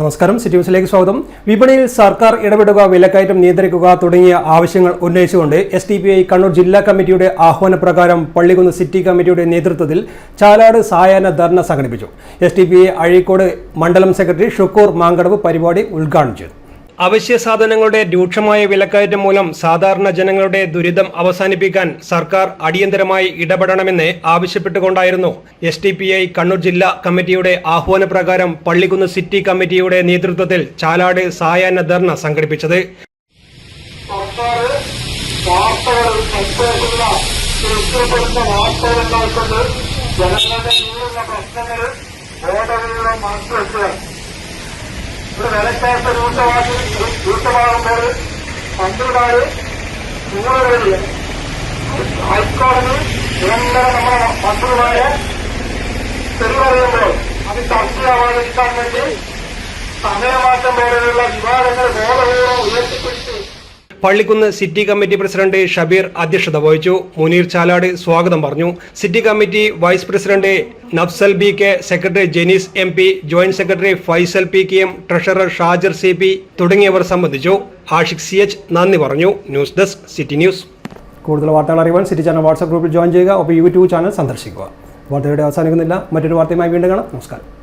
നമസ്കാരം. സിറ്റി ന്യൂസിലേക്ക് സ്വാഗതം. വിപണിയിൽ സർക്കാർ ഇടപെടുക, വിലക്കയറ്റം നിയന്ത്രിക്കുക തുടങ്ങിയ ആവശ്യങ്ങൾ ഉന്നയിച്ചുകൊണ്ട് SDPI കണ്ണൂർ ജില്ലാ കമ്മിറ്റിയുടെ ആഹ്വാനപ്രകാരം പള്ളിക്കുന്ന് സിറ്റി കമ്മിറ്റിയുടെ നേതൃത്വത്തിൽ ചാലാട് സായാഹ്ന ധർണ സംഘടിപ്പിച്ചു. SDPI അഴീക്കോട് മണ്ഡലം സെക്രട്ടറി ഷുക്കൂർ മാങ്കടവ് പരിപാടി ഉദ്ഘാടനം ചെയ്തു. അവശ്യ സാധനങ്ങളുടെ രൂക്ഷമായ വിലക്കയറ്റം മൂലം സാധാരണ ജനങ്ങളുടെ ദുരിതം അവസാനിപ്പിക്കാൻ സർക്കാർ അടിയന്തരമായി ഇടപെടണമെന്ന് ആവശ്യപ്പെട്ടുകൊണ്ടായിരുന്നു SDPI കണ്ണൂർ ജില്ലാ കമ്മിറ്റിയുടെ ആഹ്വാനപ്രകാരം പള്ളിക്കുന്ന് സിറ്റി കമ്മിറ്റിയുടെ നേതൃത്വത്തിൽ ചാലാട് സായാഹ്ന ധർണ സംഘടിപ്പിച്ചത്. വിലക്കയറ്റ രൂക്ഷമാകുമ്പോൾ മന്ത്രിമാര് ചൂടുകളിൽ ഹൈക്കോടതി നിരന്തരം നമ്മുടെ മന്ത്രിമാരെ തെരുവറിയുമ്പോൾ അത് ചർച്ചയാവാതിരിക്കാൻ വേണ്ടി സമയമാറ്റം പോലെയുള്ള വിവാദങ്ങൾ ബോധപൂർവ്വം ഉയർത്തിപ്പിടിച്ചു. Pallikkunnu city committee president Shabeer അധ്യക്ഷത വഹിച്ചു. മുനീർ ചാലാട് സ്വാഗതം പറഞ്ഞു. City committee vice president Nafsal BK, secretary Jenees MP, joint secretary Faisal PKM, treasurer Shajar CP തുടങ്ങിയവർ സംബന്ധിച്ചു. ആഷിഖ് CH നന്ദി പറഞ്ഞു. News desk city news. കൂടുതൽ വാർത്തകൾ അറിയാൻ സിറ്റി ചാനൽ വാട്സ്ആപ്പ് ഗ്രൂപ്പിൽ ജോയിൻ ചെയ്യുക. ഒപ്പം YouTube ചാനൽ സന്ദർശിക്കുക. വാർത്തയുടെ അവസാനിക്കുന്നില്ല. മറ്റൊരു വാർത്തയുമായി വീണ്ടും കാണാം. നമസ്കാരം.